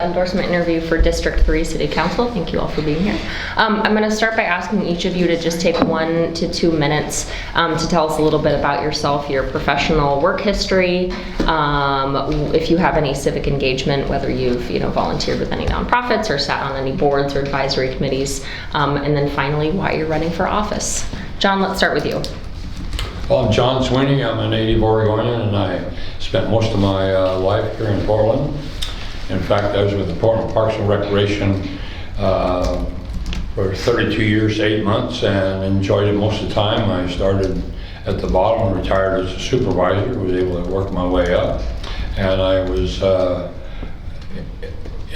Endorsement interview for District 3 City Council. Thank you all for being here. I'm going to start by asking each of you to just take 1 to 2 minutes to tell us a little bit about yourself, your professional work history, if you have any civic engagement, whether you've volunteered with any nonprofits or sat on any boards or advisory committees, and then finally why you're running for office. John, let's start with you. Well, I'm John Sweeney. I'm a native Oregonian, and I spent most of my life here in Portland. In fact, I was with the Portland Parks and Recreation for 32 years, 8 months, and enjoyed it most of the time. I started at the bottom and retired as a supervisor, was able to work my way up. And I was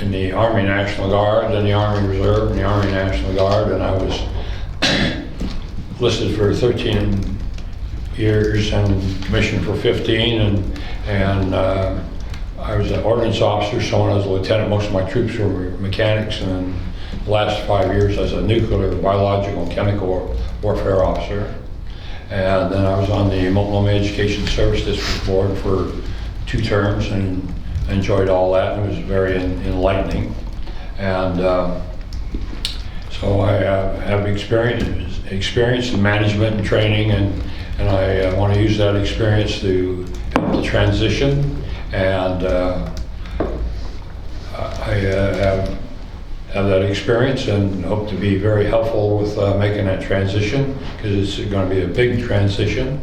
in the Army National Guard, then the Army Reserve, and the Army National Guard, and I was listed for 13 years and commissioned for 15, and I was an ordinance officer, so when I was a lieutenant, most of my troops were mechanics, and then the last 5 years I was a nuclear, biological, and chemical warfare officer. And then I was on the Multnomah Education Service District Board for 2 terms, and I enjoyed all that, and it was very enlightening. And so I have experience in management and training, and I want to use that experience to help the transition. And I have that experience and hope to be very helpful with making that transition, because it's going to be a big transition.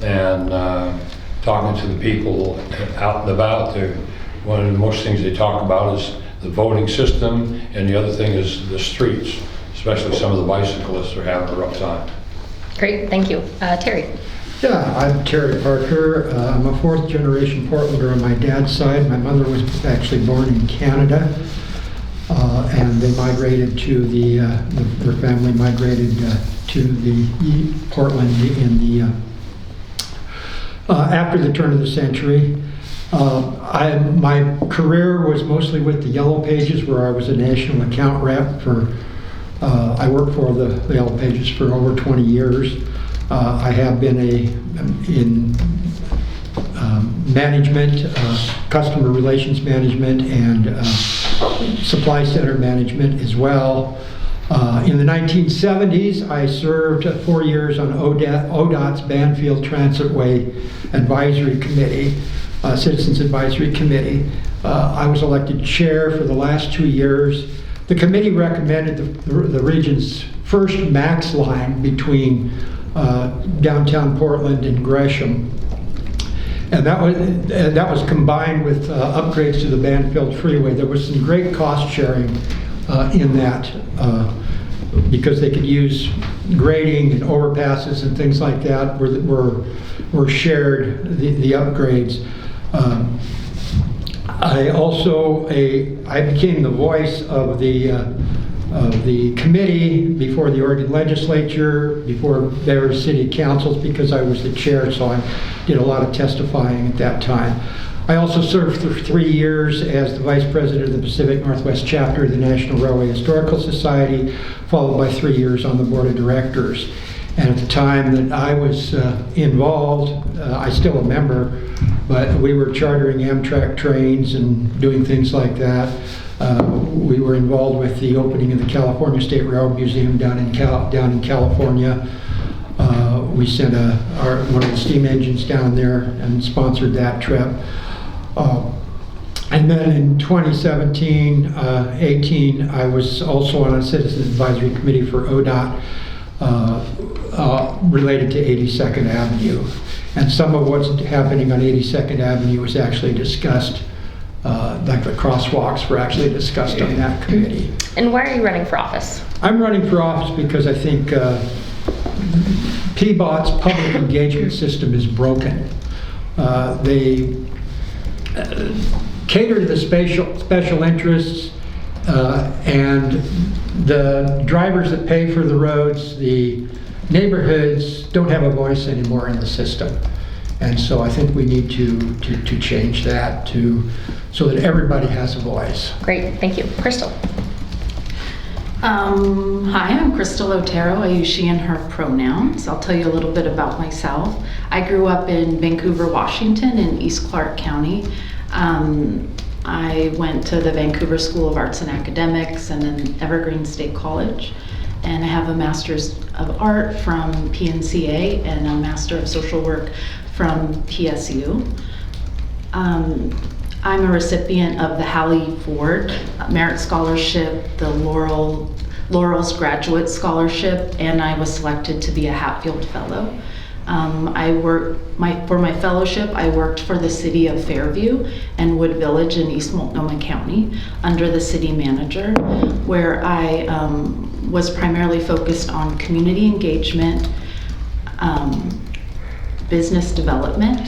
And talking to the people out and about, one of the most things they talk about is the voting system, and the other thing is the streets, especially some of the bicyclists are having a rough time. Great, thank you. Terry. Yeah, I'm Terry Parker. I'm a 4th generation Portlander on my dad's side. My mother was actually born in Canada, and they migrated to their family migrated to the Portland in the after the turn of the century. My career was mostly with the Yellow Pages, where I was a national account rep for. I worked for the Yellow Pages for over 20 years. I have been in management, customer relations management, and supply center management as well. In the 1970s, I served 4 years on ODOT's Banfield Transitway Advisory Committee, Citizens Advisory Committee. I was elected chair for the last 2 years. The committee recommended the region's first MAX line between downtown Portland and Gresham, and that was combined with upgrades to the Banfield Freeway. There was some great cost sharing in that because they could use grading and overpasses and things like that were shared, the upgrades. I became the voice of the committee before the Oregon legislature, before various city councils, because I was the chair, so I did a lot of testifying at that time. I also served for 3 years as the vice president of the Pacific Northwest chapter of the National Railway Historical Society, followed by 3 years on the board of directors. And at the time that I was involved, I still a member, but we were chartering Amtrak trains and doing things like that. We were involved with the opening of the California State Railroad Museum down in California. We sent one of the steam engines down there and sponsored that trip. And then in 2017, 18, I was also on a Citizens Advisory Committee for ODOT related to 82nd Avenue. And some of what's happening on 82nd Avenue was actually discussed. Like the crosswalks were actually discussed on that committee. And why are you running for office? I'm running for office because I think PBOT's public engagement system is broken. They cater to the special interests and the drivers that pay for the roads, the neighborhoods don't have a voice anymore in the system. And so I think we need to change that so that everybody has a voice. Great, thank you. Crystal. Hi, I'm Crystal Otero. I use she and her pronouns. I'll tell you a little bit about myself. I grew up in Vancouver, Washington in East Clark County. I went to the Vancouver School of Arts and Academics and then Evergreen State College. And I have a Master's of Art from PNCA and a Master of Social Work from PSU. I'm a recipient of the Hallie Ford Merit Scholarship, the Laurel's Graduate Scholarship, and I was selected to be a Hatfield Fellow. For my fellowship, I worked for the city of Fairview and Wood Village in East Multnomah County under the city manager, where I was primarily focused on community engagement, business development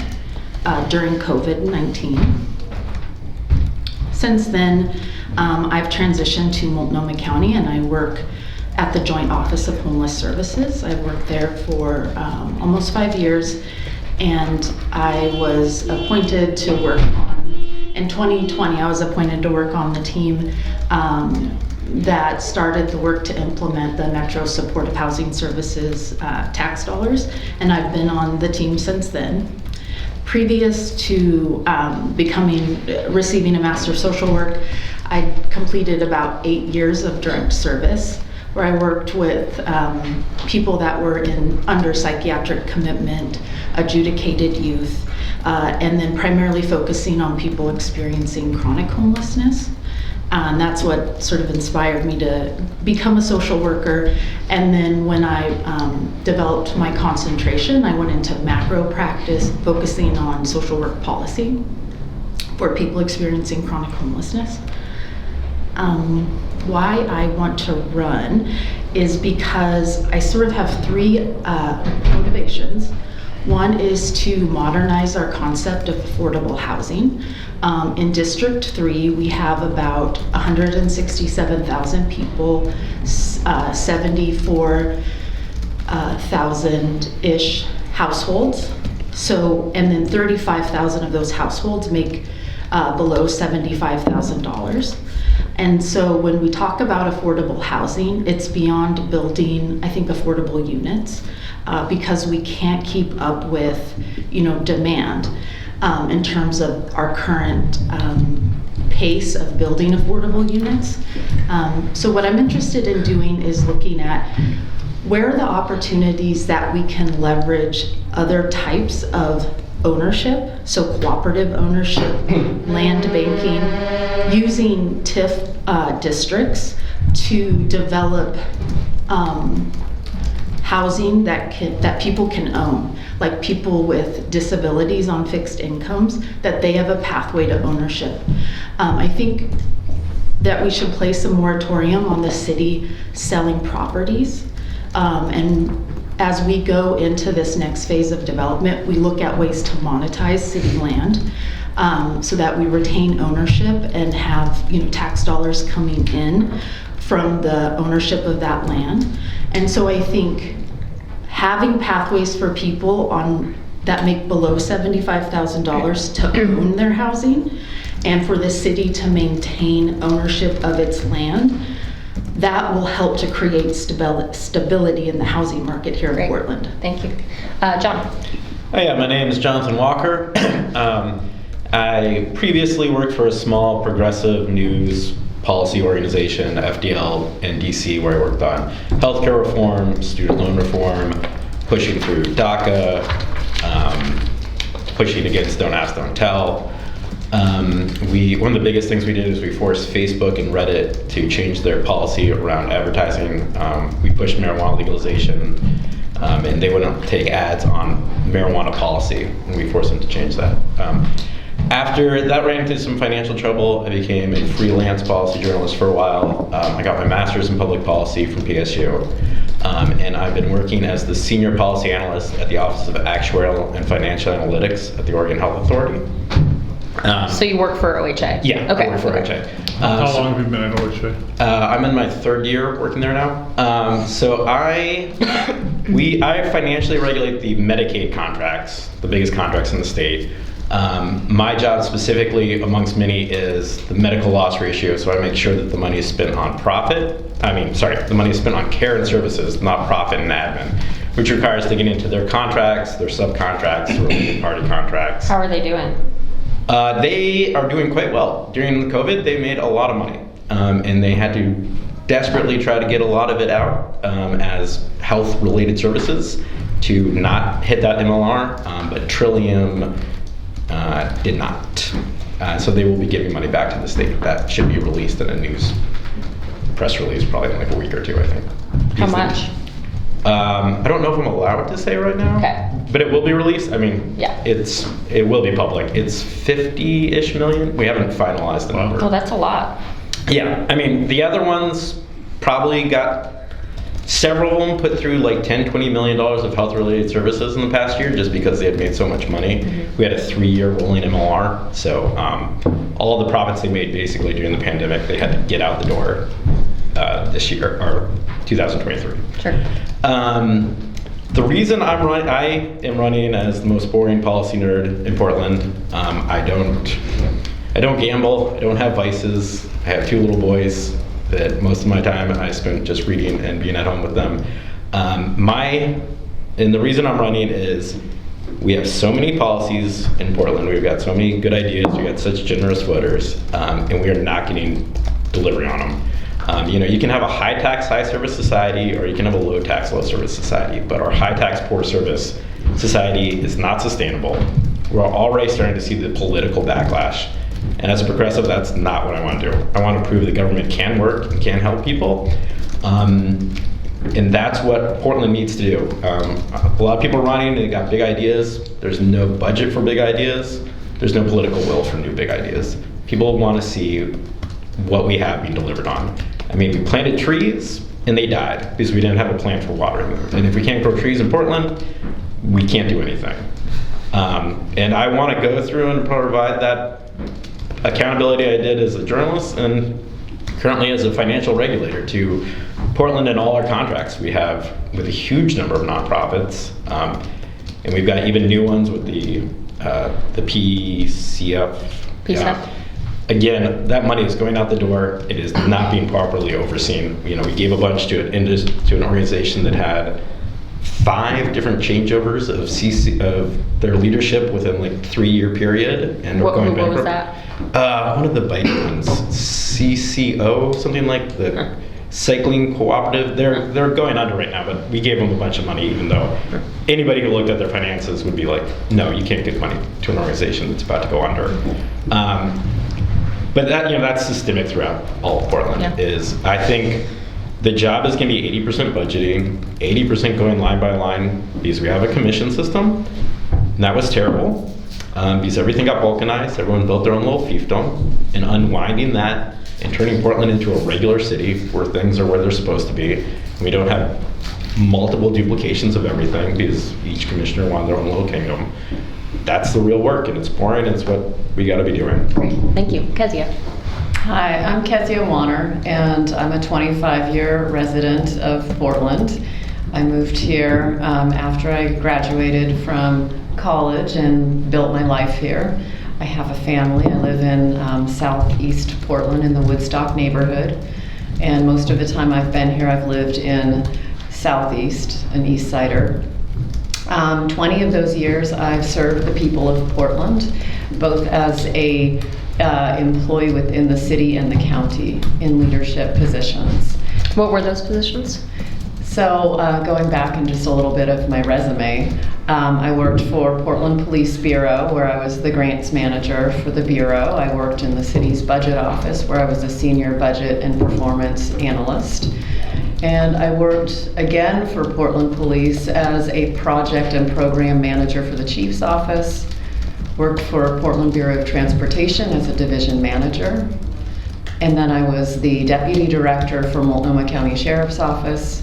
during COVID-19. Since then, I've transitioned to Multnomah County and I work at the Joint Office of Homeless Services. I've worked there for almost 5 years, and I was appointed to work on, in 2020, I was appointed to work on the team that started the work to implement the Metro Supportive Housing Services tax dollars, and I've been on the team since then. Previous to receiving a Master of Social Work, I completed about 8 years of direct service, where I worked with people that were under psychiatric commitment, adjudicated youth, and then primarily focusing on people experiencing chronic homelessness. And that's what sort of inspired me to become a social worker. And then when I developed my concentration, I went into macro practice, focusing on social work policy for people experiencing chronic homelessness. Why I want to run is because I sort of have three motivations. One is to modernize our concept of affordable housing. In District 3, we have about 167,000 people, 74,000-ish households. So, and then 35,000 of those households make below $75,000. And so when we talk about affordable housing, it's beyond building, I think, affordable units, because we can't keep up with, demand in terms of our current pace of building affordable units. So what I'm interested in doing is looking at where are the opportunities that we can leverage other types of ownership, so cooperative ownership, land banking, using TIF districts to develop housing that people can own, like people with disabilities on fixed incomes, that they have a pathway to ownership. I think that we should place a moratorium on the city selling properties, and as we go into this next phase of development, we look at ways to monetize city land so that we retain ownership and have tax dollars coming in from the ownership of that land. And so I think having pathways for people that make below $75,000 to own their housing, and for the city to maintain ownership of its land, that will help to create stability in the housing market here in Portland. Thank you. John. Hi, my name is Jonathan Walker. I previously worked for a small progressive news policy organization, FDL, in DC, where I worked on healthcare reform, student loan reform, pushing through DACA, pushing against Don't Ask, Don't Tell. One of the biggest things we did is we forced Facebook and Reddit to change their policy around advertising. We pushed marijuana legalization, and they wouldn't take ads on marijuana policy, and we forced them to change that. After that ran into some financial trouble, I became a freelance policy journalist for a while. I got my master's in public policy from PSU, and I've been working as the senior policy analyst at the Office of Actuarial and Financial Analytics at the Oregon Health Authority. So you work for OHA? Yeah, okay. I work for OHA. How long have you been at OHA? I'm in my third year working there now. So I financially regulate the Medicaid contracts, the biggest contracts in the state. My job specifically, amongst many, is the medical loss ratio. So I make sure that the money is spent on the money is spent on care and services, not profit and admin, which requires digging into their contracts, their subcontracts, related party contracts. How are they doing? They are doing quite well. During COVID, they made a lot of money, and they had to desperately try to get a lot of it out as health-related services to not hit that MLR, but Trillium did not. So they will be giving money back to the state. That should be released in a news press release probably in like a week or two, I think. How much? I don't know if I'm allowed to say right now. Okay. But it will be released. I mean, Yeah. it will be public. It's 50-ish million. We haven't finalized the number. Oh, that's a lot. Yeah, I mean, the other ones probably got several of them put through like $10-20 million of health-related services in the past year just because they had made so much money. We had a 3-year rolling MLR, so all of the profits they made basically during the pandemic, they had to get out the door this year, or 2023. Sure. The reason I am running as the most boring policy nerd in Portland, I don't gamble, I don't have vices, I have 2 little boys that most of my time I spent just reading and being at home with them. And the reason I'm running is we have so many policies in Portland, we've got so many good ideas, we got such generous voters, and we are not getting delivery on them. You can have a high tax, high service society, or you can have a low tax, low service society, but our high tax, poor service society is not sustainable. We're already starting to see the political backlash. And as a progressive, that's not what I want to do. I want to prove that government can work and can help people. And that's what Portland needs to do. A lot of people are running, they got big ideas. There's no budget for big ideas. There's no political will for new big ideas. People want to see what we have being delivered on. I mean, we planted trees and they died because we didn't have a plan for watering them. And if we can't grow trees in Portland, we can't do anything. And I want to go through and provide that accountability I did as a journalist and currently as a financial regulator to Portland and all our contracts we have with a huge number of nonprofits. And we've got even new ones with the PCF. PCF. Again, that money is going out the door. It is not being properly overseen. We gave a bunch to an organization that had 5 different changeovers of their leadership within like 3-year period, and What going was bankrupt. that? One of the biting ones, CCO, something like the cycling cooperative. They're going under right now, but we gave them a bunch of money, even though anybody who looked at their finances would be like, no, you can't give money to an organization that's about to go under. But that's systemic throughout all of Portland. Yeah. I think the job is going to be 80% budgeting, 80% going line by line, because we have a commission system, and that was terrible, because everything got balkanized, everyone built their own little fiefdom, and unwinding that and turning Portland into a regular city where things are where they're supposed to be. We don't have multiple duplications of everything because each commissioner wanted their own little kingdom. That's the real work, and it's boring, and it's what we got to be doing. Thank you. Kezia. Hi, I'm Kezia Wanner, and I'm a 25-year resident of Portland. I moved here after I graduated from college and built my life here. I have a family. I live in southeast Portland in the Woodstock neighborhood, and most of the time I've been here, I've lived in southeast, an East Sider. 20 of those years I've served the people of Portland, both as a employee within the city and the county in leadership positions. What were those positions? So going back in just a little bit of my resume, I worked for Portland Police Bureau, where I was the grants manager for the Bureau. I worked in the city's budget office, where I was a senior budget and performance analyst. And I worked again for Portland Police as a project and program manager for the chief's office. Worked for Portland Bureau of Transportation as a division manager. And then I was the deputy director for Multnomah County Sheriff's Office.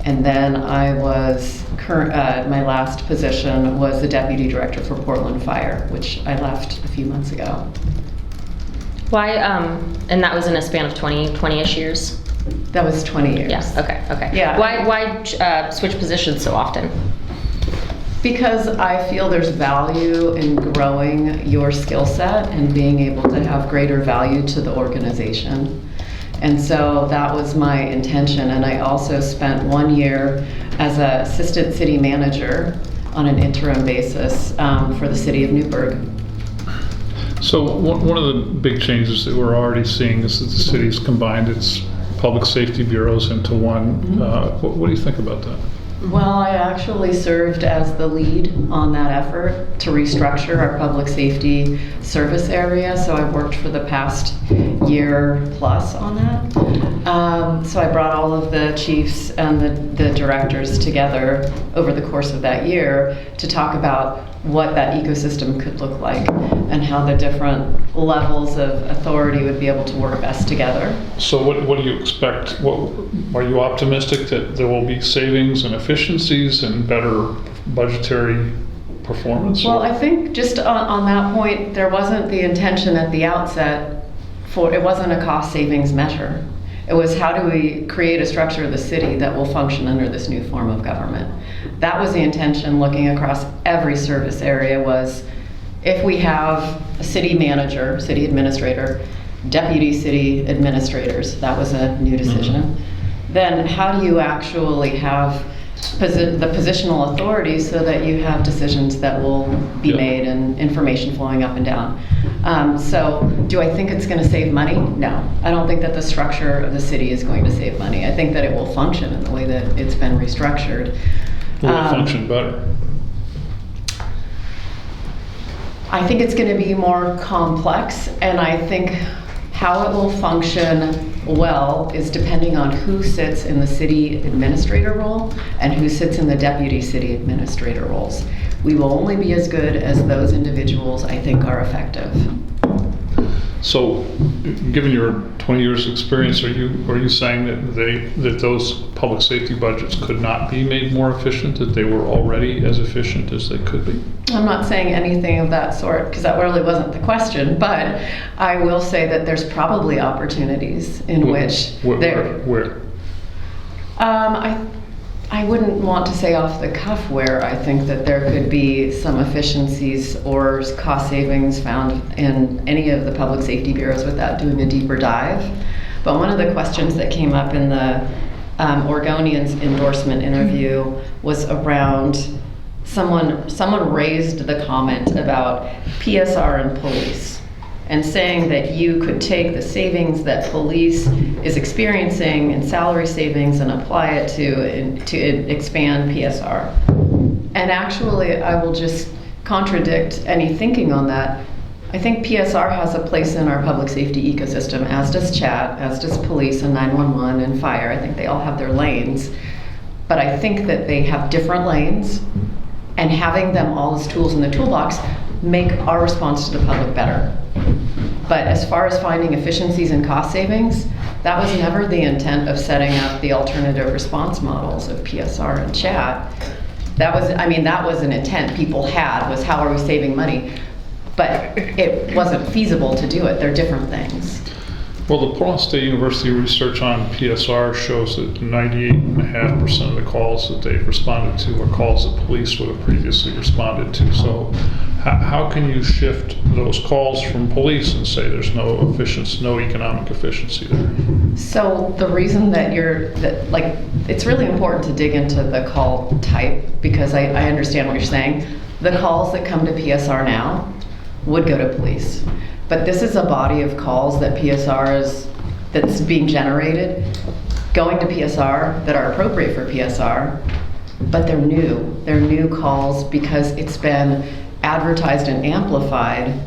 And then I was, my last position was the deputy director for Portland Fire, which I left a few months ago. Why, and that was in a span of 20-ish years? That was 20 years. Yes, okay. Yeah. Why switch positions so often? Because I feel there's value in growing your skill set and being able to have greater value to the organization. And so that was my intention. And I also spent 1 year as an assistant city manager on an interim basis for the city of Newburgh. So one of the big changes that we're already seeing is that the city's combined its public safety bureaus into one. What do you think about that? Well, I actually served as the lead on that effort to restructure our public safety service area. So I worked for the past year plus on that. So I brought all of the chiefs and the directors together over the course of that year to talk about what that ecosystem could look like and how the different levels of authority would be able to work best together. So what do you expect? Are you optimistic that there will be savings and efficiencies and better budgetary performance? Well, I think just on that point, there wasn't the intention at the outset it wasn't a cost savings measure. It was, how do we create a structure of the city that will function under this new form of government? That was the intention, looking across every service area, was if we have a city manager, city administrator, deputy city administrators, that was a new decision, then how do you actually have the positional authority so that you have decisions that will be made and information flowing up and down? So do I think it's going to save money? No. I don't think that the structure of the city is going to save money. I think that it will function in the way that it's been restructured. Will it function better? I think it's going to be more complex, and I think how it will function well is depending on who sits in the city administrator role and who sits in the deputy city administrator roles. We will only be as good as those individuals, I think, are effective. So, given your 20 years experience, are you saying that those public safety budgets could not be made more efficient, that they were already as efficient as they could be? I'm not saying anything of that sort, because that really wasn't the question, but I will say that there's probably opportunities in which Where? I wouldn't want to say off the cuff where I think that there could be some efficiencies or cost savings found in any of the public safety bureaus without doing a deeper dive. But one of the questions that came up in the Oregonian's endorsement interview was around someone raised the comment about PSR and police, and saying that you could take the savings that police is experiencing in salary savings and apply it to expand PSR. And actually, I will just contradict any thinking on that. I think PSR has a place in our public safety ecosystem, as does chat, as does police and 911 and fire. I think they all have their lanes. But I think that they have different lanes, and having them all as tools in the toolbox make our response to the public better. But as far as finding efficiencies and cost savings, that was never the intent of setting up the alternative response models of PSR and chat. That was an intent people had, was how are we saving money? But it wasn't feasible to do it. They're different things. Well, the Portland State University research on PSR shows that 98.5% of the calls that they've responded to are calls that police would have previously responded to. So how can you shift those calls from police and say there's no efficiency, no economic efficiency there? So the reason that it's really important to dig into the call type, because I understand what you're saying. The calls that come to PSR now would go to police. But this is a body of calls that that's being generated, going to PSR, that are appropriate for PSR, but they're new. They're new calls because it's been advertised and amplified.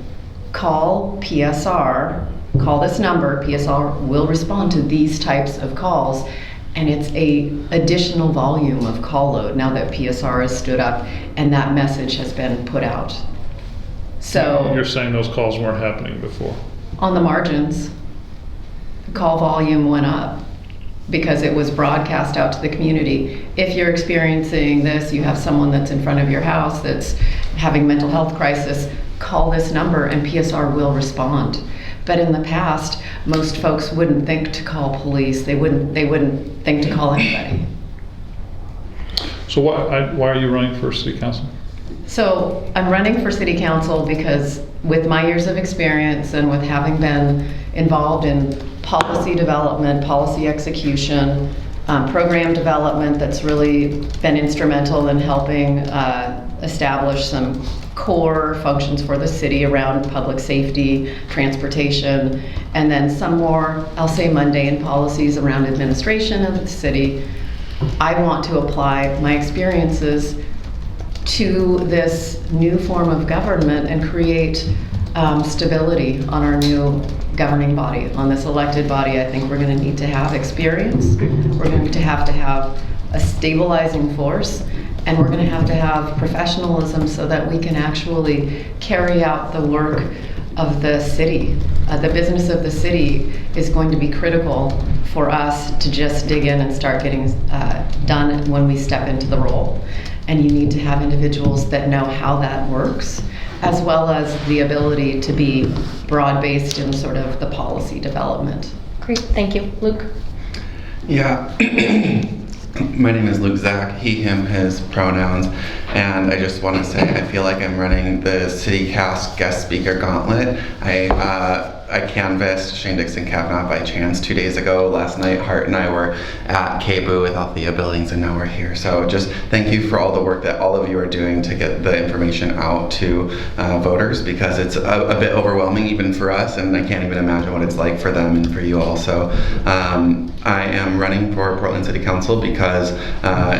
Call PSR, call this number, PSR will respond to these types of calls, and it's a additional volume of call load now that PSR has stood up and that message has been put out. So you're saying those calls weren't happening before? On the margins, call volume went up because it was broadcast out to the community. If you're experiencing this, you have someone that's in front of your house that's having mental health crisis, call this number and PSR will respond. But in the past, most folks wouldn't think to call police. They wouldn't think to call anybody. So why are you running for city council? So I'm running for city council because with my years of experience and with having been involved in policy development, policy execution, program development that's really been instrumental in helping establish some core functions for the city around public safety, transportation, and then some more, I'll say, mundane policies around administration of the city. I want to apply my experiences to this new form of government and create stability on our new governing body, on this elected body. I think we're going to need to have experience. We're going to have a stabilizing force, and we're going to have professionalism so that we can actually carry out the work of the city. The business of the city is going to be critical for us to just dig in and start getting done when we step into the role. And you need to have individuals that know how that works, as well as the ability to be broad-based in sort of the policy development. Great, thank you. Luke? Yeah. My name is Luke Zach, he, him, his pronouns, and I just want to say I feel like I'm running the CityCast guest speaker gauntlet. I canvassed Shane Dixon Kavanaugh by chance 2 days ago. Last night, Hart and I were at KBOO with Althea Buildings, and now we're here. So just thank you for all the work that all of you are doing to get the information out to voters, because it's a bit overwhelming even for us, and I can't even imagine what it's like for them and for you all. So I am running for Portland City Council because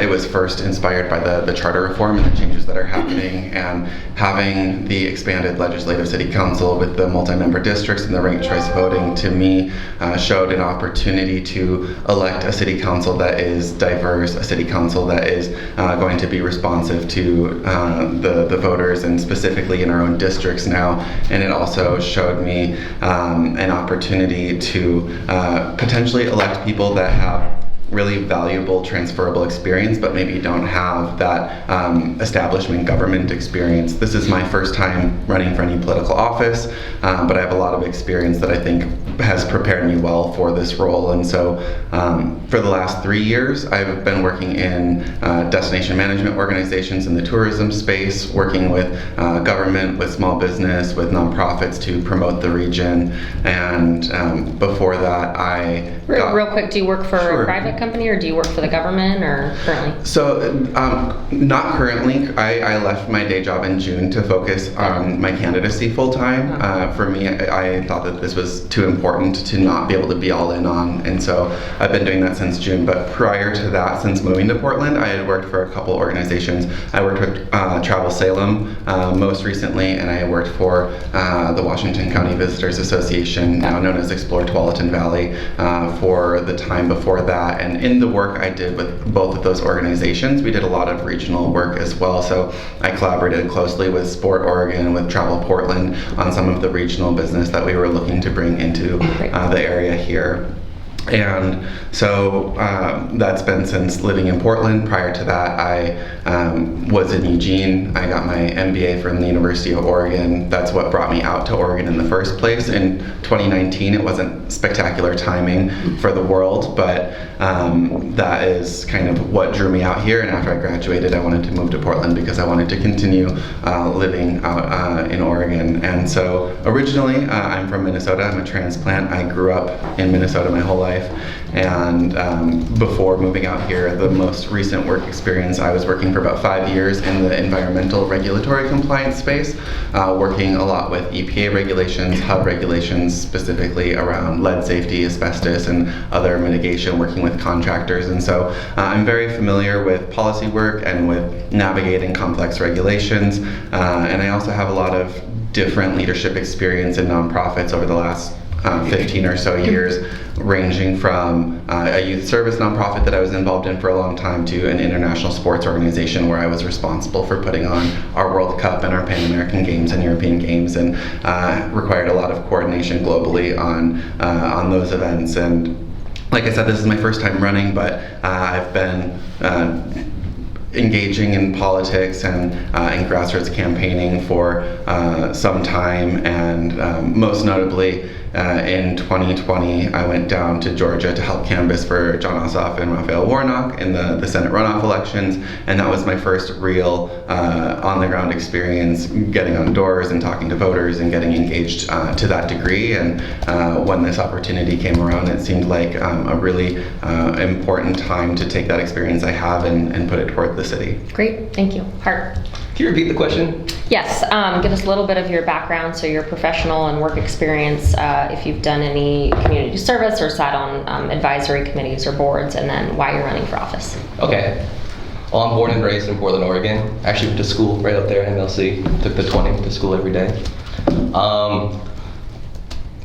it was first inspired by the charter reform and the changes that are happening, and having the expanded legislative city council with the multi-member districts and the ranked choice voting, to me, showed an opportunity to elect a city council that is diverse, a city council that is going to be responsive to the voters, and specifically in our own districts now. And it also showed me an opportunity to potentially elect people that have really valuable transferable experience, but maybe don't have that establishment government experience. This is my first time running for any political office, but I have a lot of experience that I think has prepared me well for this role. And so for the last 3 years, I've been working in destination management organizations in the tourism space, working with government, with small business, with nonprofits to promote the region. And before that, Real quick, do you work for Sure. a private company, or do you work for the government, or currently? So, not currently. I left my day job in June to focus on my candidacy full time. For me, I thought that this was too important to not be able to be all in on, and so I've been doing that since June. But prior to that, since moving to Portland, I had worked for a couple organizations. I worked with Travel Salem most recently, and I worked for the Washington County Visitors Association, now known as Explore Tualatin Valley, for the time before that. And in the work I did with both of those organizations, we did a lot of regional work as well. So I collaborated closely with Sport Oregon and with Travel Portland on some of the regional business that we were looking to bring into the area here. And so that's been since living in Portland. Prior to that, I was in Eugene. I got my MBA from the University of Oregon. That's what brought me out to Oregon in the first place. In 2019, it wasn't spectacular timing for the world, but that is kind of what drew me out here. And after I graduated, I wanted to move to Portland because I wanted to continue living out in Oregon. And so originally, I'm from Minnesota. I'm a transplant. I grew up in Minnesota my whole life. And before moving out here, the most recent work experience, I was working for about 5 years in the environmental regulatory compliance space, working a lot with EPA regulations, HUD regulations, specifically around lead safety, asbestos, and other mitigation, working with contractors. And so I'm very familiar with policy work and with navigating complex regulations. And I also have a lot of different leadership experience in nonprofits over the last 15 or so years, ranging from a youth service nonprofit that I was involved in for a long time to an international sports organization where I was responsible for putting on our World Cup and our Pan American Games and European Games, and required a lot of coordination globally on those events. And like I said, this is my first time running, but I've been engaging in politics and in grassroots campaigning for some time, and most notably in 2020, I went down to Georgia to help canvass for John Ossoff and Raphael Warnock in the Senate runoff elections, and that was my first real on-the-ground experience getting on doors and talking to voters and getting engaged to that degree. And when this opportunity came around, it seemed like a really important time to take that experience I have and put it toward the city. Great, thank you. Hart? Can you repeat the question? Yes, give us a little bit of your background, so your professional and work experience, if you've done any community service or sat on advisory committees or boards, and then why you're running for office. Okay. Well, I'm born and raised in Portland, Oregon. Actually went to school right up there in MLC. Took the 20 to school every day.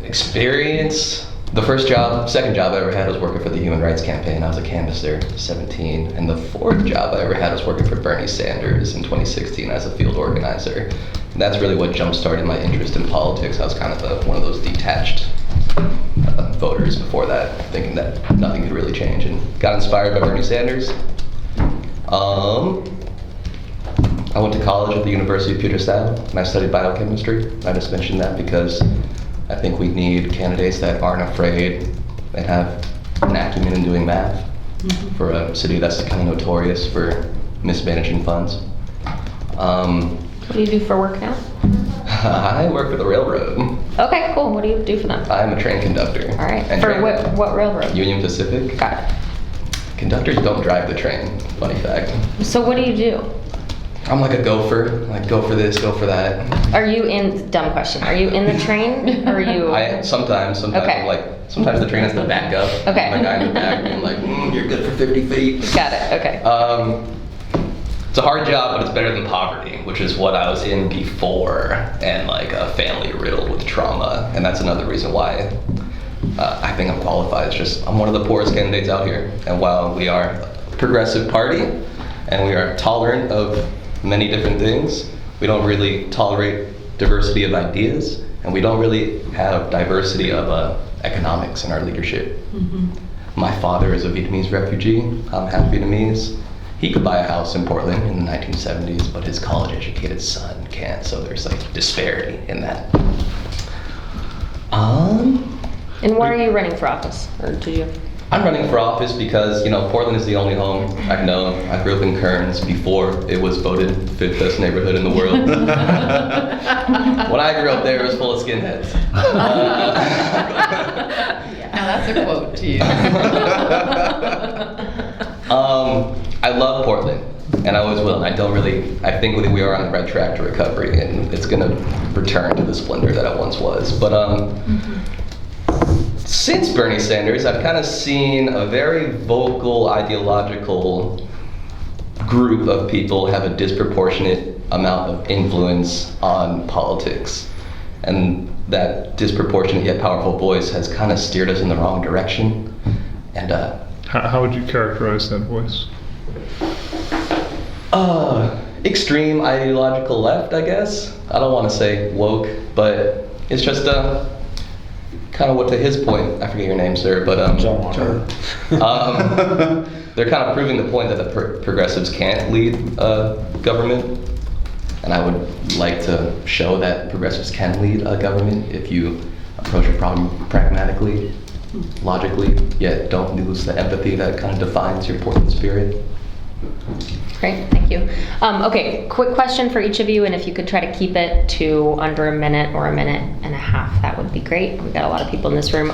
Experience, the second job I ever had was working for the Human Rights Campaign. I was a canvasser, 17. And the fourth job I ever had was working for Bernie Sanders in 2016 as a field organizer. And that's really what jump-started my interest in politics. I was kind of one of those detached voters before that, thinking that nothing could really change, and got inspired by Bernie Sanders. I went to college at the University of Puget Sound, and I studied biochemistry. I just mentioned that because I think we need candidates that aren't afraid and have an acumen in doing math for a city that's kind of notorious for mismanaging funds. What do you do for work now? I work for the railroad. Okay, cool. What do you do for them? I'm a train conductor. All right. And For what railroad? Union Pacific. Got it. Conductors don't drive the train, funny fact. So what do you do? I'm like a gopher, like go for this, go for that. Are you dumb question, are you in the train, or are you? Sometimes Okay. I'm like, sometimes the train has to back up. Okay. I'm the guy in the back being like, you're good for 50 feet. Got it, okay. It's a hard job, but it's better than poverty, which is what I was in before, and like a family riddled with trauma. And that's another reason why I think I'm qualified. It's just, I'm one of the poorest candidates out here. And while we are a progressive party, and we are tolerant of many different things, we don't really tolerate diversity of ideas, and we don't really have diversity of economics in our leadership. My father is a Vietnamese refugee. I'm half Vietnamese. He could buy a house in Portland in the 1970s, but his college-educated son can't, so there's like disparity in that. And why are you running for office, or did you? I'm running for office because, Portland is the only home I've known. I grew up in Kearns before it was voted 5th best neighborhood in the world. When I grew up there, it was full of skinheads. Now that's a quote to you. I love Portland, and I always will. And I think we are on the right track to recovery, and it's going to return to the splendor that it once was. But since Bernie Sanders, I've kind of seen a very vocal, ideological group of people have a disproportionate amount of influence on politics. And that disproportionate yet powerful voice has kind of steered us in the wrong direction. And How would you characterize that voice? extreme ideological left, I guess. I don't want to say woke, but it's just kind of what, to his point, I forget your name, sir, but Kezia Wanner. They're kind of proving the point that the progressives can't lead government, and I would like to show that progressives can lead a government if you approach a problem pragmatically, logically, yet don't lose the empathy that kind of defines your Portland spirit. Great, thank you. Okay, quick question for each of you, and if you could try to keep it to under a minute or a minute and a half, that would be great. We've got a lot of people in this room.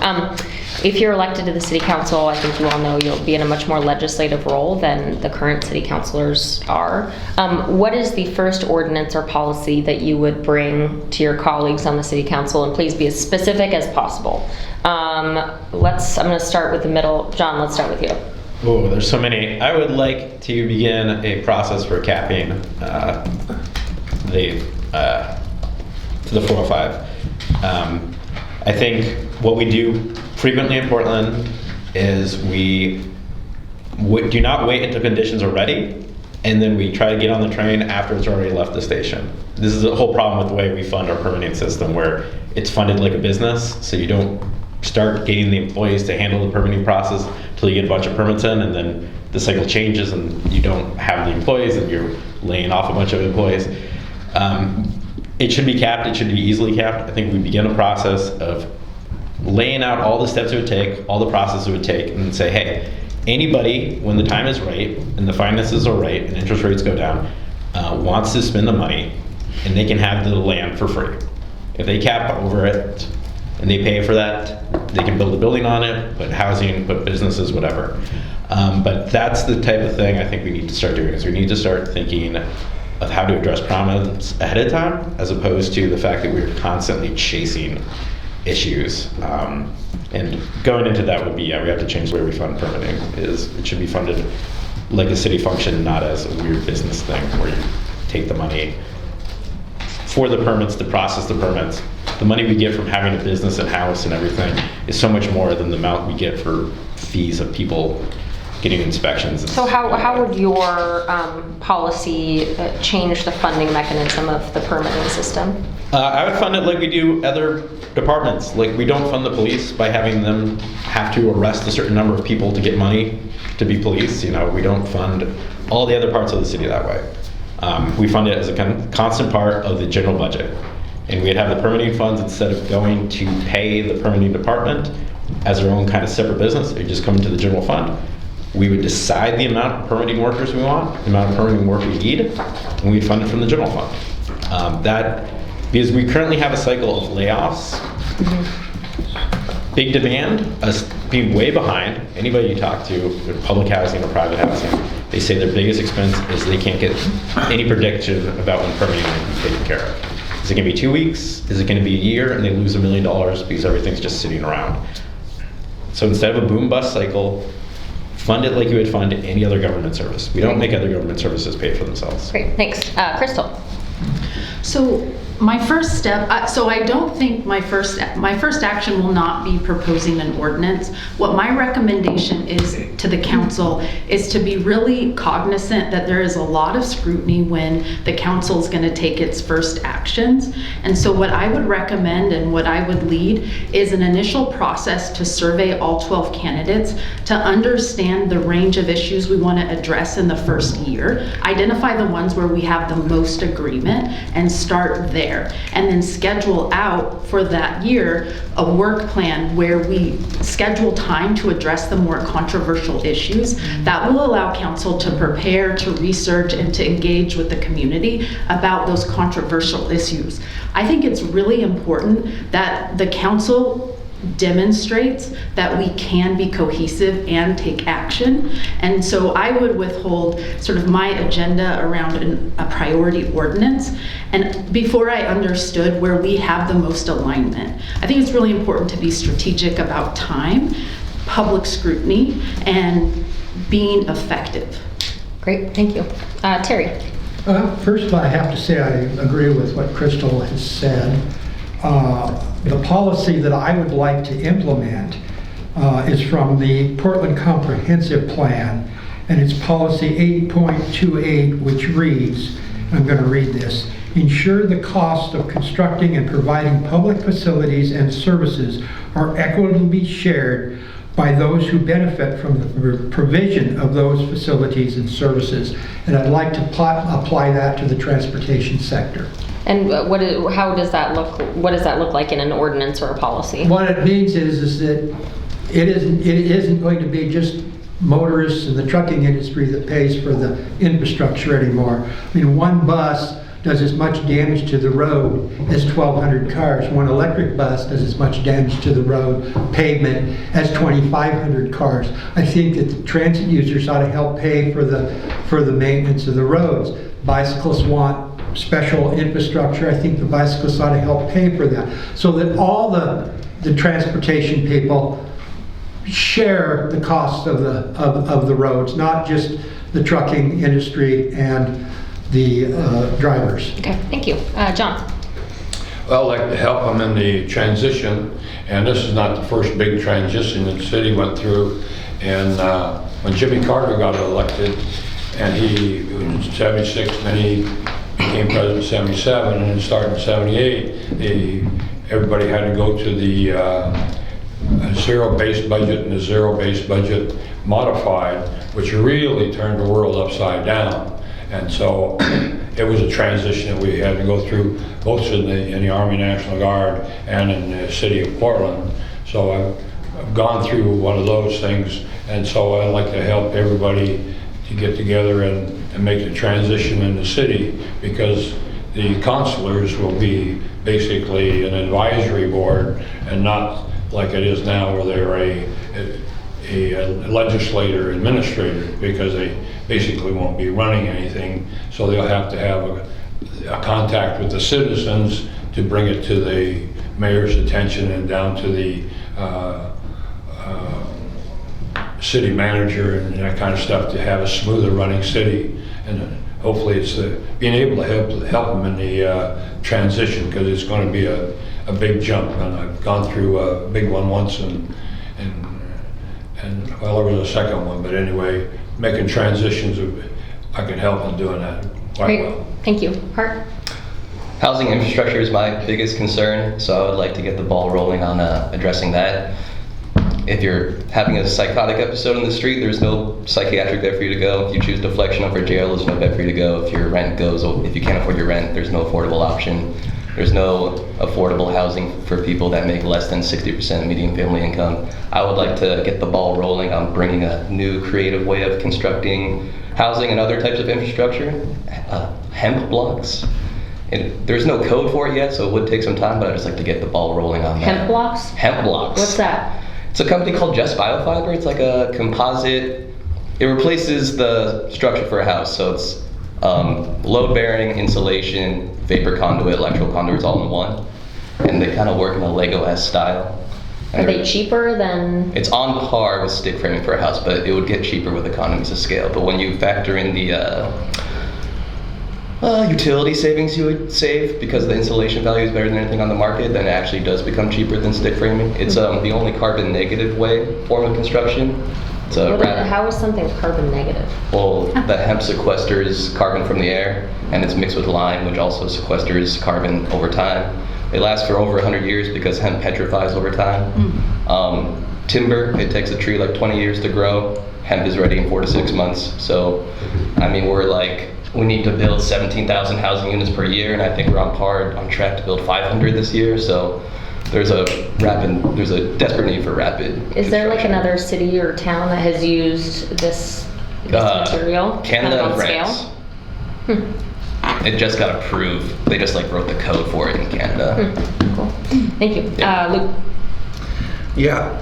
If you're elected to the city council, I think you all know you'll be in a much more legislative role than the current city councilors are. What is the first ordinance or policy that you would bring to your colleagues on the city council? And please be as specific as possible. I'm going to start with the middle. John, let's start with you. Oh, there's so many. I would like to begin a process for capping the 405. I think what we do frequently in Portland is we do not wait until conditions are ready, and then we try to get on the train after it's already left the station. This is the whole problem with the way we fund our permitting system, where it's funded like a business, so you don't start getting the employees to handle the permitting process until you get a bunch of permits in, and then the cycle changes and you don't have the employees and you're laying off a bunch of employees. It should be capped, it should be easily capped. I think we begin a process of laying out all the steps it would take, all the process it would take, and say, hey, anybody, when the time is right and the finances are right and interest rates go down, wants to spend the money, and they can have the land for free. If they cap over it and they pay for that, they can build a building on it, put housing, put businesses, whatever. But that's the type of thing I think we need to start doing, is we need to start thinking of how to address problems ahead of time, as opposed to the fact that we're constantly chasing issues. And going into that would be, we have to change the way we fund permitting. It should be funded like a city function, not as a weird business thing where you take the money for the permits to process the permits. The money we get from having a business and house and everything is so much more than the amount we get for fees of people getting inspections. So how would your policy change the funding mechanism of the permitting system? I would fund it like we do other departments. Like, we don't fund the police by having them have to arrest a certain number of people to get money to be police. We don't fund all the other parts of the city that way. We fund it as a constant part of the general budget. And we'd have the permitting funds, instead of going to pay the permitting department as their own kind of separate business, it would just come into the general fund. We would decide the amount of permitting workers we want, the amount of permitting work we need, and we'd fund it from the general fund. Because we currently have a cycle of layoffs, big demand, us being way behind. Anybody you talk to with public housing or private housing, they say their biggest expense is they can't get any prediction about when permitting will be taken care of. Is it going to be 2 weeks? Is it going to be a year? And they lose $1 million because everything's just sitting around. So instead of a boom-bust cycle, fund it like you would fund any other government service. We don't make other government services pay for themselves. Great, thanks. Crystal? So my first step, so I don't think my first action will not be proposing an ordinance. What my recommendation is to the council is to be really cognizant that there is a lot of scrutiny when the council is going to take its first actions. And so what I would recommend and what I would lead is an initial process to survey all 12 candidates to understand the range of issues we want to address in the first year, identify the ones where we have the most agreement, and start there. And then schedule out for that year a work plan where we schedule time to address the more controversial issues. That will allow council to prepare, to research, and to engage with the community about those controversial issues. I think it's really important that the council demonstrates that we can be cohesive and take action. And so I would withhold sort of my agenda around a priority ordinance, and before I understood where we have the most alignment. I think it's really important to be strategic about time, public scrutiny, and being effective. Great, thank you. Terry? First of all, I have to say I agree with what Crystal has said. The policy that I would like to implement is from the Portland Comprehensive Plan, and it's policy 8.28, which reads, I'm going to read this: ensure the cost of constructing and providing public facilities and services are equitably shared by those who benefit from the provision of those facilities and services. And I'd like to apply that to the transportation sector. And how does that look? What does that look like in an ordinance or a policy? What it means is that it isn't going to be just motorists and the trucking industry that pays for the infrastructure anymore. I mean, one bus does as much damage to the road as 1,200 cars. One electric bus does as much damage to the road, pavement, as 2,500 cars. I think that the transit users ought to help pay for the maintenance of the roads. Bicyclists want special infrastructure. I think the bicyclists ought to help pay for that, so that all the transportation people share the cost of the roads, not just the trucking industry and the drivers. Okay, thank you. John? Well, I'd like to help them in the transition, and this is not the first big transition that the city went through. And when Jimmy Carter got elected, and he was in 76, and then he became president in 77, and then started in 78, everybody had to go to the zero-based budget and the zero-based budget modified, which really turned the world upside down. And so it was a transition that we had to go through, both in the Army National Guard and in the city of Portland, So I've gone through one of those things, and so I'd like to help everybody to get together and make the transition in the city, because the counselors will be basically an advisory board and not like it is now where they're a legislator administrator, because they basically won't be running anything. So they'll have to have a contact with the citizens to bring it to the mayor's attention and down to the city manager and that kind of stuff, to have a smoother running city. And hopefully it's being able to help them in the transition, because it's going to be a big jump. And I've gone through a big one once, and well, there was a second one, but anyway, making transitions, I can help in doing that quite Great, well. thank you. Hart? Housing infrastructure is my biggest concern, so I would like to get the ball rolling on addressing that. If you're having a psychotic episode in the street, there's no psychiatric bed for you to go. If you choose deflection over jail, there's no bed for you to go. If your rent goes, if you can't afford your rent, there's no affordable option. There's no affordable housing for people that make less than 60% median family income. I would like to get the ball rolling on bringing a new creative way of constructing housing and other types of infrastructure. Hemp blocks. There's no code for it yet, so it would take some time, but I'd just like to get the ball rolling on that. Hemp blocks? Hemp blocks. What's that? It's a company called Just Biofiber. It's like a composite. It replaces the structure for a house, so it's load-bearing, insulation, vapor conduit, electrical conduits all in one, and they kind of work in a Lego-esque style. Are they cheaper than? It's on par with stick framing for a house, but it would get cheaper with economies of scale. But when you factor in the utility savings you would save, because the insulation value is better than anything on the market, then it actually does become cheaper than stick framing. It's the only carbon negative form of construction. How is something carbon negative? Well, the hemp sequesters carbon from the air, and it's mixed with lime, which also sequesters carbon over time. It lasts for over 100 years because hemp petrifies over time. Timber, it takes a tree like 20 years to grow. Hemp is ready in 4 to 6 months. So, I mean, we need to build 17,000 housing units per year, and I think we're on track to build 500 this year. So there's a desperate need for rapid. Is there like another city or town that has used this material? Canada on and France. It just got approved. They just wrote the code for it in Canada. Cool. Thank you. Yeah. Luke? Yeah,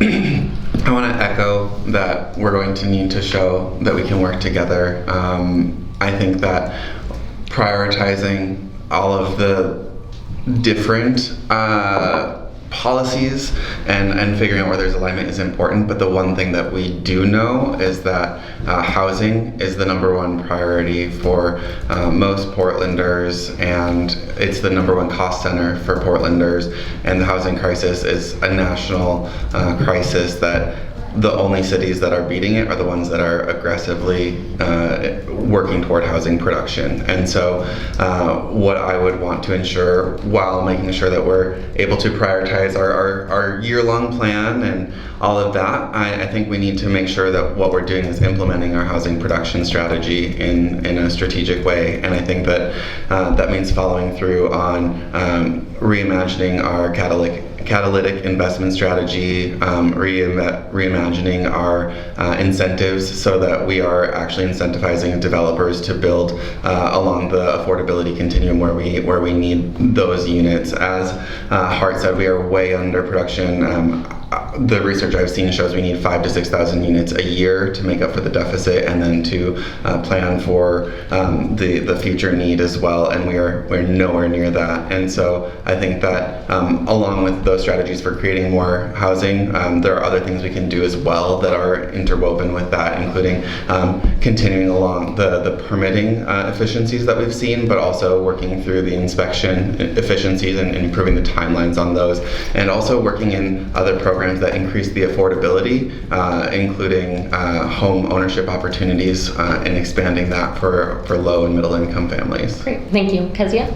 I want to echo that we're going to need to show that we can work together. I think that prioritizing all of the different policies and figuring out where there's alignment is important, but the one thing that we do know is that housing is the #1 priority for most Portlanders, and it's the #1 cost center for Portlanders, and the housing crisis is a national crisis that the only cities that are beating it are the ones that are aggressively working toward housing production. And so what I would want to ensure, while making sure that we're able to prioritize our year-long plan and all of that, I think we need to make sure that what we're doing is implementing our housing production strategy in a strategic way. And I think that that means following through on reimagining our catalytic investment strategy, reimagining our incentives so that we are actually incentivizing developers to build along the affordability continuum where we need those units. As Hart said, we are way under production. The research I've seen shows we need 5,000 to 6,000 units a year to make up for the deficit, and then to plan for the future need as well. And we're nowhere near that. And so I think that along with those strategies for creating more housing, there are other things we can do as well that are interwoven with that, including continuing along the permitting efficiencies that we've seen, but also working through the inspection efficiencies and improving the timelines on those, and also working in other programs that increase the affordability, including home ownership opportunities, and expanding that for low and middle income families. Great, thank you. Kezia?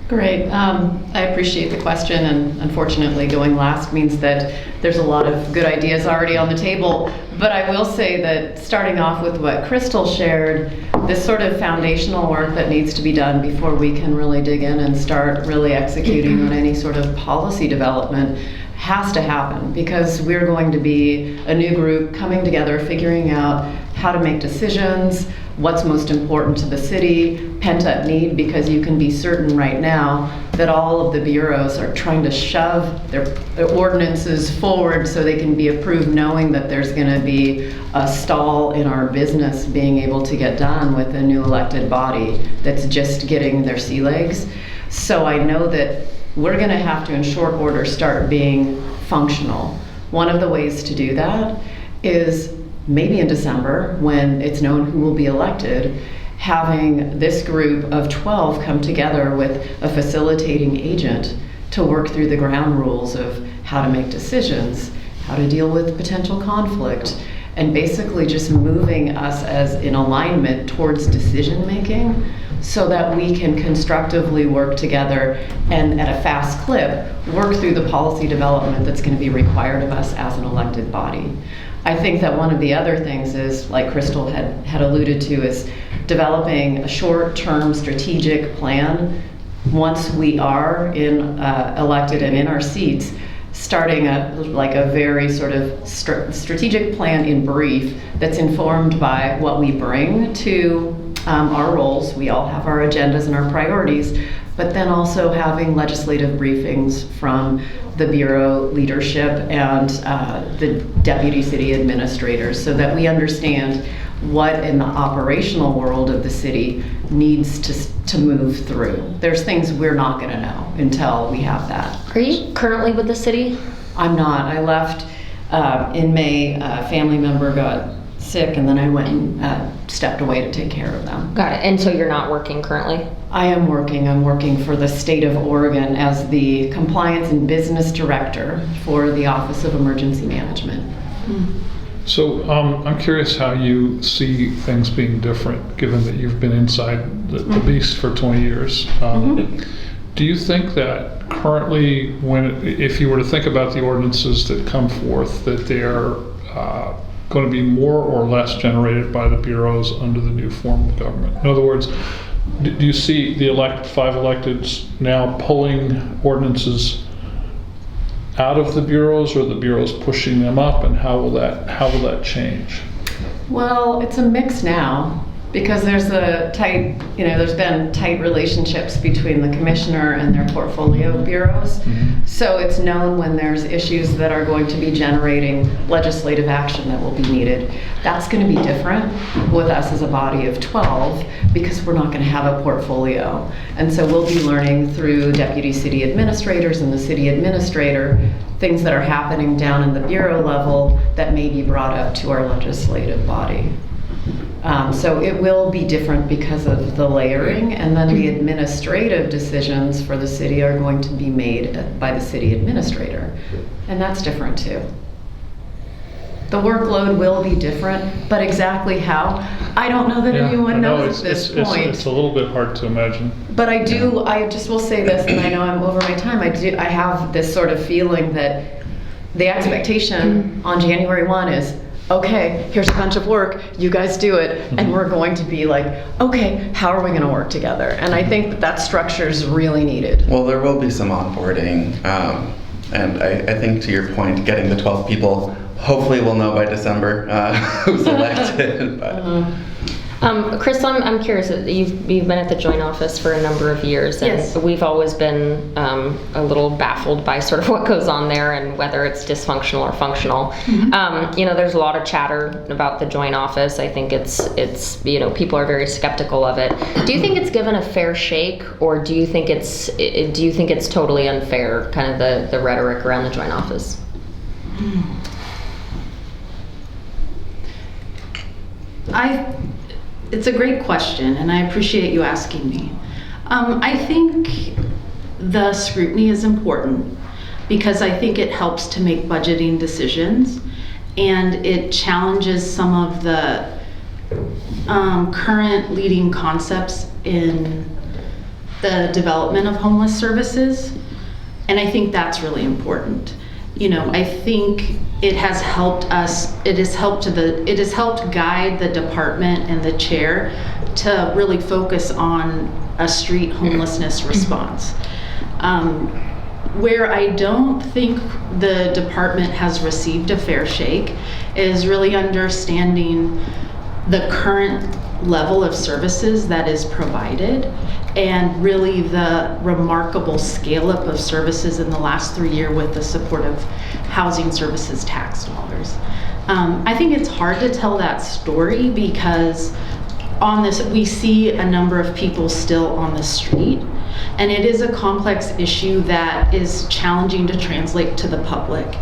Great. I appreciate the question, and unfortunately going last means that there's a lot of good ideas already on the table. But I will say that starting off with what Crystal shared, this sort of foundational work that needs to be done before we can really dig in and start really executing on any sort of policy development has to happen because we're going to be a new group coming together, figuring out how to make decisions, what's most important to the city, pent-up need, because you can be certain right now that all of the bureaus are trying to shove their ordinances forward so they can be approved, knowing that there's going to be a stall in our business being able to get done with a new elected body that's just getting their sea legs. So I know that we're going to have to, in short order, start being functional. One of the ways to do that is maybe in December, when it's known who will be elected, having this group of 12 come together with a facilitating agent to work through the ground rules of how to make decisions, how to deal with potential conflict, and basically just moving us as in alignment towards decision making so that we can constructively work together and at a fast clip work through the policy development that's going to be required of us as an elected body. I think that one of the other things is, like Crystal had alluded to, is developing a short-term strategic plan once we are elected and in our seats, starting a very sort of strategic plan in brief that's informed by what we bring to our roles. We all have our agendas and our priorities, but then also having legislative briefings from the Bureau leadership and the deputy city administrators so that we understand what in the operational world of the city needs to move through. There's things we're not going to know until we have that. Are you currently with the city? I'm not. I left in May. A family member got sick, and then I went and stepped away to take care of them. Got it. And so you're not working currently? I am working. I'm working for the state of Oregon as the Compliance and Business Director for the Office of Emergency Management. So I'm curious how you see things being different, given that you've been inside the beast for 20 years. Do you think that currently, if you were to think about the ordinances that come forth, that they're going to be more or less generated by the bureaus under the new form of government? In other words, do you see the 5 electeds now pulling ordinances out of the bureaus, or the bureaus pushing them up, and how will that change? Well, it's a mix now because there's been tight relationships between the commissioner and their portfolio bureaus. So it's known when there's issues that are going to be generating legislative action that will be needed. That's going to be different with us as a body of 12 because we're not going to have a portfolio. And so we'll be learning through deputy city administrators and the city administrator things that are happening down in the bureau level that may be brought up to our legislative body. So it will be different because of the layering, and then the administrative decisions for the city are going to be made by the city administrator, and that's different too. The workload will be different, but exactly how, I don't know that anyone knows at this point. It's a little bit hard to imagine. But I just will say this, and I know I'm over my time, I have this sort of feeling that the expectation on January 1 is, okay, here's a bunch of work, you guys do it, and we're going to be like, okay, how are we going to work together? And I think that structure is really needed. Well, there will be some onboarding, and I think to your point, getting the 12 people, hopefully we'll know by December who's elected. But. Crystal, I'm curious, you've been at the joint office for a number of years, and Yes. we've always been a little baffled by sort of what goes on there and whether it's dysfunctional or functional. There's a lot of chatter about the joint office. I think it's people are very skeptical of it. Do you think it's given a fair shake, or do you think it's totally unfair, kind of the rhetoric around the joint office? It's a great question, and I appreciate you asking me. I think the scrutiny is important because I think it helps to make budgeting decisions, and it challenges some of the current leading concepts in the development of homeless services, and I think that's really important. I think it has helped us, it has helped guide the department and the chair to really focus on a street homelessness response. Where I don't think the department has received a fair shake is really understanding the current level of services that is provided and really the remarkable scale up of services in the last 3 years with the support of housing services tax dollars. I think it's hard to tell that story because on this, we see a number of people still on the street, and it is a complex issue that is challenging to translate to the public.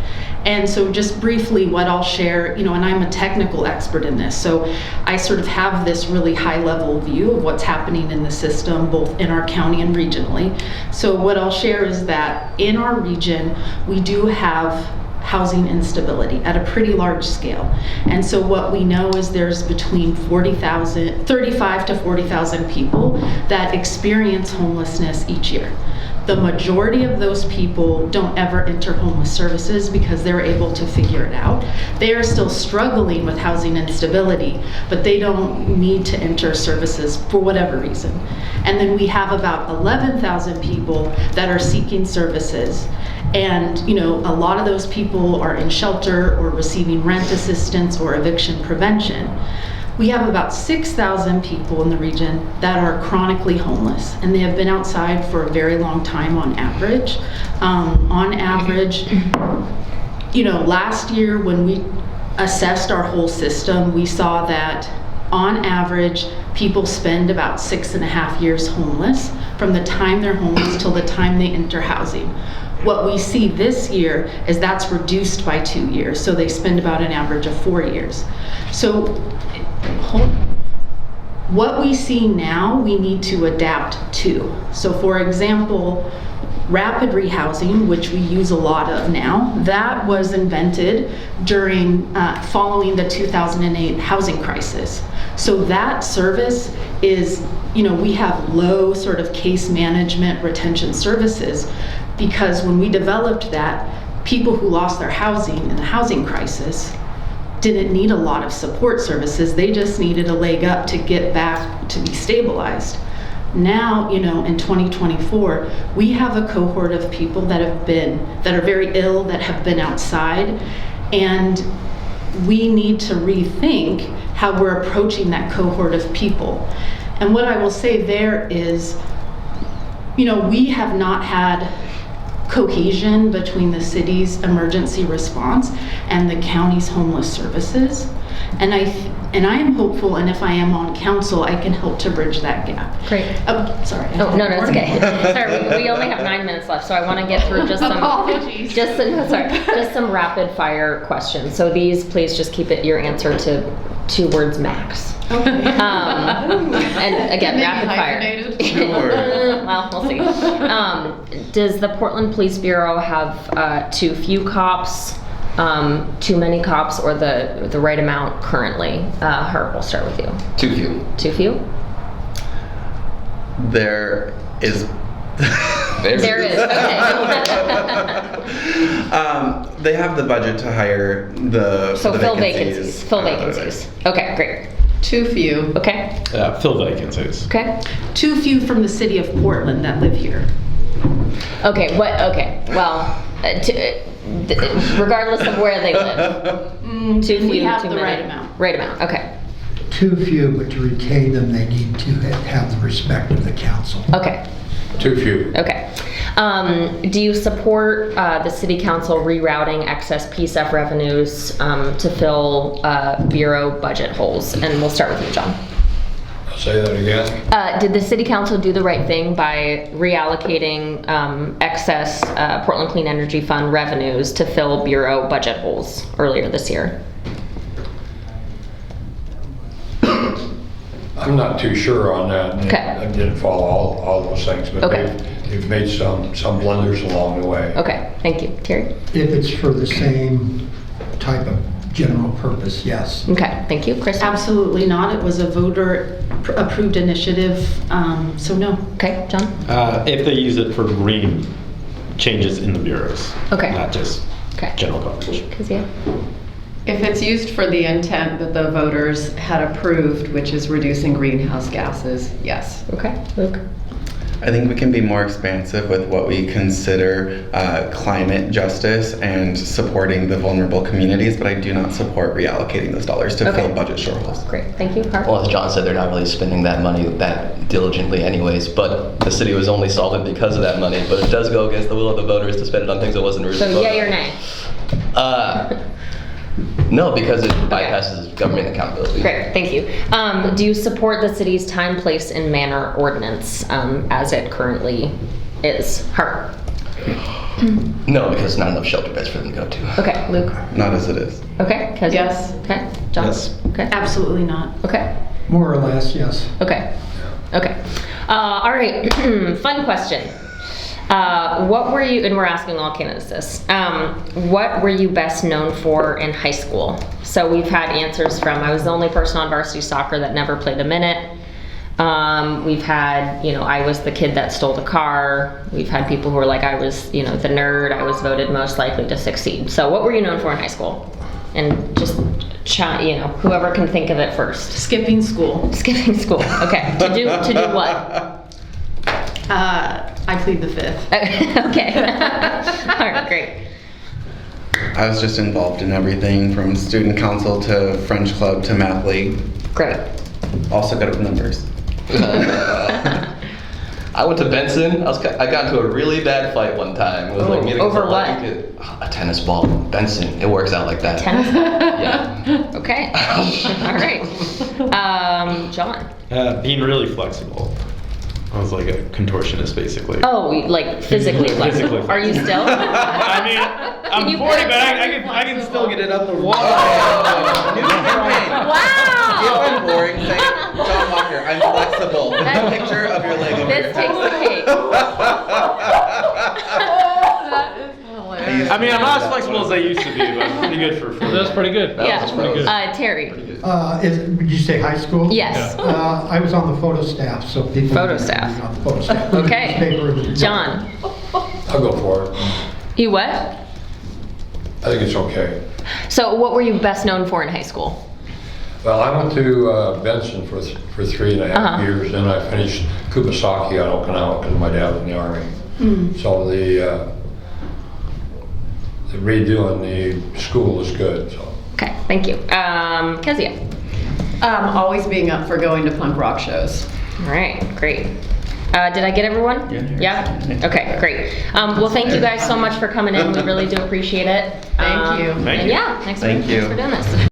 And so just briefly what I'll share, and I'm a technical expert in this, so I sort of have this really high level view of what's happening in the system, both in our county and regionally. So what I'll share is that in our region, we do have housing instability at a pretty large scale. And so what we know is there's between 35 to 40,000 people that experience homelessness each year. The majority of those people don't ever enter homeless services because they're able to figure it out. They are still struggling with housing instability, but they don't need to enter services for whatever reason. And then we have about 11,000 people that are seeking services. And a lot of those people are in shelter or receiving rent assistance or eviction prevention. We have about 6,000 people in the region that are chronically homeless, and they have been outside for a very long time on average. Last year when we assessed our whole system, we saw that on average, people spend about 6.5 years homeless from the time they're homeless till the time they enter housing. What we see this year is that's reduced by 2 years, so they spend about an average of 4 years. So what we see now, we need to adapt to. So for example, rapid rehousing, which we use a lot of now, that was invented during following the 2008 housing crisis. So that service is, we have low sort of case management retention services because when we developed that, people who lost their housing in the housing crisis didn't need a lot of support services. They just needed a leg up to get back to be stabilized. Now, in 2024, we have a cohort of people that are very ill, that have been outside, and we need to rethink how we're approaching that cohort of people. And what I will say there is, we have not had cohesion between the city's emergency response and the county's homeless services. And I am hopeful, and if I am on council, I can help to bridge that gap. Great. Oh, sorry. Oh, no, it's okay. Sorry, we only have 9 minutes left, so I want to get through just some Apologies. just some rapid fire questions. So these, please just keep your answer to 2 words max. Okay. And again, Maybe rapid fire. hyphenated. Sure. Well, we'll see. Does the Portland Police Bureau have too few cops, too many cops, or the right amount currently? Hart, we'll start with you. Too few. Too few? There is. There is. Okay. They have the budget to hire the So the fill vacancies. Fill vacancies. Okay, great. Too few. Okay. Fill vacancies. Okay. Too few from the city of Portland that live here. Okay. What? Okay. Well, regardless of where they live, too few. We have too the many. right amount. Right amount. Okay. Too few, but to retain them, they need to have the respect of the council. Okay. Too few. Okay. Do you support the city council rerouting excess PSEF revenues to fill Bureau budget holes? And we'll start with you, John. Say that again. Did the city council do the right thing by reallocating excess Portland Clean Energy Fund revenues to fill Bureau budget holes earlier this year? I'm not too sure on that. Okay. I didn't follow all those things, but Okay. they've made some blunders along the way. Okay, thank you. Terry? If it's for the same type of general purpose, yes. Okay, thank you. Chris? Absolutely not. It was a voter approved initiative, so no. Okay, John? If they use it for green changes in the bureaus. Okay. Not just Okay. general coverage. Kezia? If it's used for the intent that the voters had approved, which is reducing greenhouse gases, yes. Okay. Luke? I think we can be more expansive with what we consider climate justice and supporting the vulnerable communities, but I do not support reallocating those dollars to Okay. fill budget shortfalls. Great, thank you. Hart? Well, as John said, they're not really spending that money that diligently anyways, but the city was only solvent because of that money, but it does go against the will of the voters to spend it on things that wasn't really So voted yay or on. nay? No, because it bypasses government accountability. Great, thank you. Do you support the city's time, place, and manner ordinance as it currently is? Hart? No, because not enough shelter beds for them to go to. Okay, Luke? Not as it is. Okay, Kezia? Yes. Okay, John? Yes. Okay, Absolutely not. okay, More or less, yes. okay, okay. All right, fun question. What were you, and we're asking all candidates this, what were you best known for in high school? So we've had answers from, I was the only person on varsity soccer that never played a minute. We've had, I was the kid that stole the car. We've had people who were like, I was, the nerd, I was voted most likely to succeed. So what were you known for in high school? And just, whoever can think of it first. Skipping school. Skipping school, okay. To do what? I plead the fifth. Okay. All right, great. I was just involved in everything from student council to French club to math league. Great. Also good with numbers. I went to Benson. I got into a really bad fight one time. It was like meeting over with what? a tennis ball. Benson. It works out like that. Tennis? Yeah. Okay. All right. John? Being really flexible. I was like a contortionist, basically. Oh, like physically flexible. Physically Are you still? I mean, I'm you 40, press but I can still get it up the wall. New campaign. If Wow! I'm boring, say, John Walker, I'm flexible. With a picture of your leg over This your takes the cake. I mean, I'm not as flexible as I used to be, but I'm pretty good for food. That's pretty good. Yeah. pretty good. Terry? Did you say high school? Yes. I was on the photo staff, so people. Photo staff. On the photo staff. Okay. Newspaper. John? I'll go for it. You what? I think it's okay. So what were you best known for in high school? Well, I went to Benson for 3.5 Uh-huh. years, and I finished Kubasaki on Okinawa because my dad was in the Army. So the redoing the school is good. So. Okay, thank you. Kezia? Always being up for going to punk rock shows. All right, great. Did I get everyone? Yeah? Okay, great. Well, thank you guys so much for coming in. We really do appreciate it. Thank you. And Thank you. yeah, thanks Thank you. for doing this.